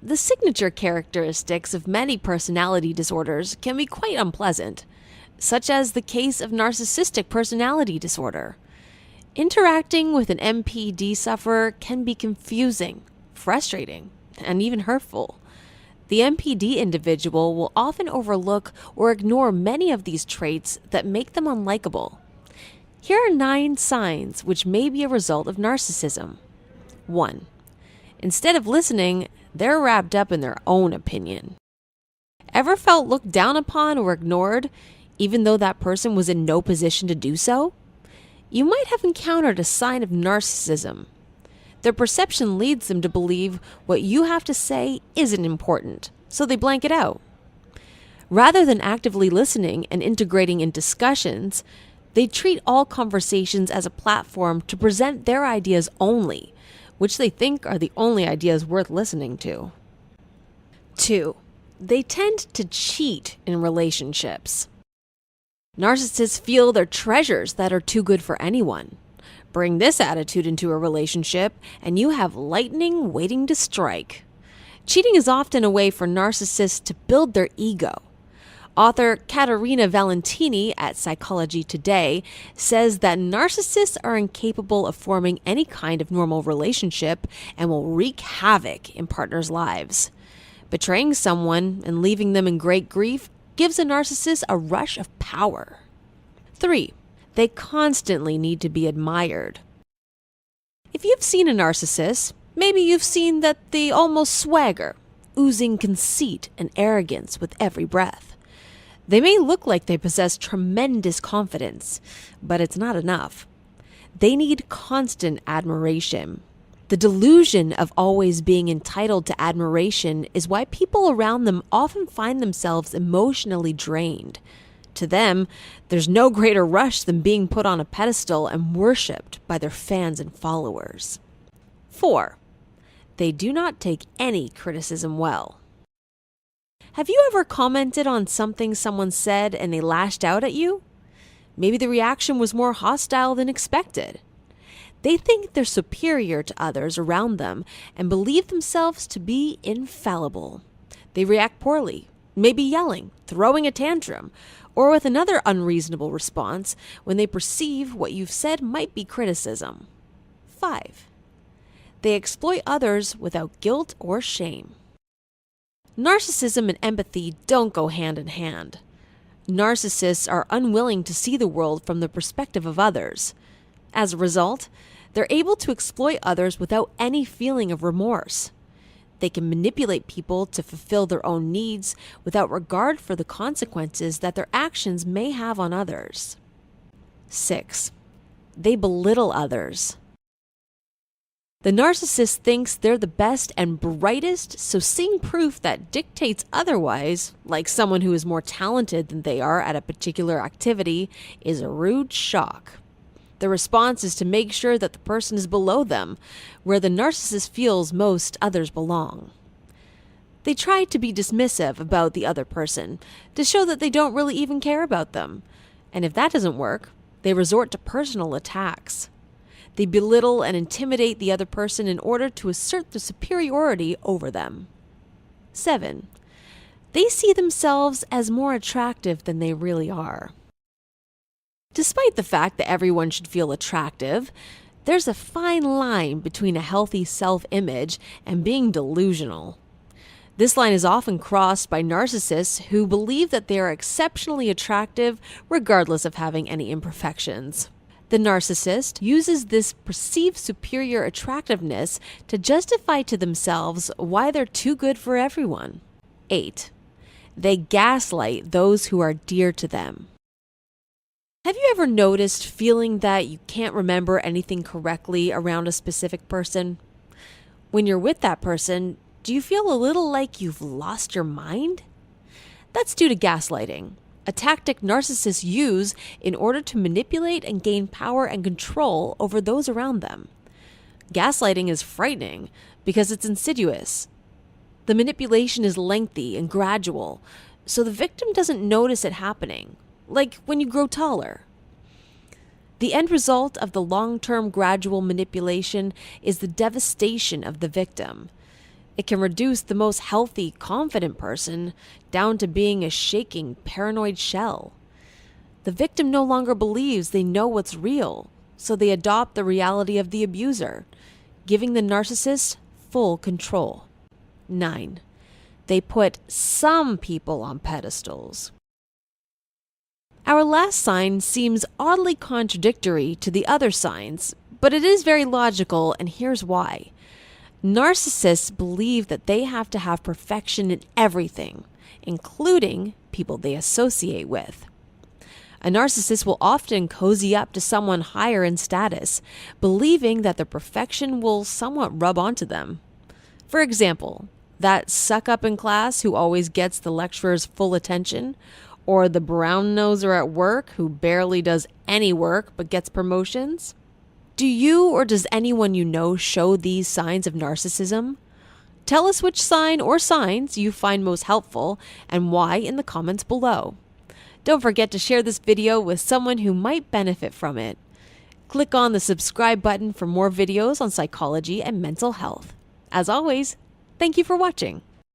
The signature characteristics of many personality disorders can be quite unpleasant, such as the case of narcissistic personality disorder. Interacting with an NPD sufferer can be confusing, frustrating, and even hurtful. The NPD individual will often overlook or ignore many of these traits that make them unlikable. Here are 9 signs which may be a result of narcissism. 1. Instead of listening, they're wrapped up in their own opinion. Ever felt looked down upon or ignored, even though that person was in no position to do so? You might have encountered a sign of narcissism. Their perception leads them to believe what you have to say isn't important, so they blank it out. Rather than actively listening and integrating in discussions, they treat all conversations as a platform to present their ideas only, which they think are the only ideas worth listening to. 2. They tend to cheat in relationships. Narcissists feel they're treasures that are too good for anyone. Bring this attitude into a relationship, and you have lightning waiting to strike. Cheating is often a way for narcissists to build their ego. Author Caterina Valentini at Psychology Today says that narcissists are incapable of forming any kind of normal relationship and will wreak havoc in partners' lives. Betraying someone and leaving them in great grief gives a narcissist a rush of power. 3. They constantly need to be admired. If you've seen a narcissist, maybe you've seen that they almost swagger, oozing conceit and arrogance with every breath. They may look like they possess tremendous confidence, but it's not enough. They need constant admiration. The delusion of always being entitled to admiration is why people around them often find themselves emotionally drained. To them, there's no greater rush than being put on a pedestal and worshipped by their fans and followers. 4. They do not take any criticism well. Have you ever commented on something someone said and they lashed out at you? Maybe the reaction was more hostile than expected. They think they're superior to others around them and believe themselves to be infallible. They react poorly, maybe yelling, throwing a tantrum, or with another unreasonable response when they perceive what you've said might be criticism. 5. They exploit others without guilt or shame. Narcissism and empathy don't go hand in hand. Narcissists are unwilling to see the world from the perspective of others. As a result, they're able to exploit others without any feeling of remorse. They can manipulate people to fulfill their own needs without regard for the consequences that their actions may have on others. 6. They belittle others. The narcissist thinks they're the best and brightest, so seeing proof that dictates otherwise, like someone who is more talented than they are at a particular activity, is a rude shock. The response is to make sure that the person is below them, where the narcissist feels most others belong. They try to be dismissive about the other person, to show that they don't really even care about them. And if that doesn't work, they resort to personal attacks. They belittle and intimidate the other person in order to assert their superiority over them. 7. They see themselves as more attractive than they really are. Despite the fact that everyone should feel attractive, there's a fine line between a healthy self-image and being delusional. This line is often crossed by narcissists who believe that they are exceptionally attractive regardless of having any imperfections. The narcissist uses this perceived superior attractiveness to justify to themselves why they're too good for everyone. 8. They gaslight those who are dear to them. Have you ever noticed feeling that you can't remember anything correctly around a specific person? When you're with that person, do you feel a little like you've lost your mind? That's due to gaslighting, a tactic narcissists use in order to manipulate and gain power and control over those around them. Gaslighting is frightening because it's insidious. The manipulation is lengthy and gradual, so the victim doesn't notice it happening, like when you grow taller. The end result of the long-term gradual manipulation is the devastation of the victim. It can reduce the most healthy, confident person down to being a shaking, paranoid shell. The victim no longer believes they know what's real, so they adopt the reality of the abuser, giving the narcissist full control. 9. They put some people on pedestals. Our last sign seems oddly contradictory to the other signs, but it is very logical, and here's why. Narcissists believe that they have to have perfection in everything, including people they associate with. A narcissist will often cozy up to someone higher in status, believing that their perfection will somewhat rub onto them. For example, that suck-up in class who always gets the lecturer's full attention, or the brown-noser at work who barely does any work but gets promotions? Do you or does anyone you know show these signs of narcissism? Tell us which sign or signs you find most helpful and why in the comments below. Don't forget to share this video with someone who might benefit from it. Click on the subscribe button for more videos on psychology and mental health. As always, thank you for watching.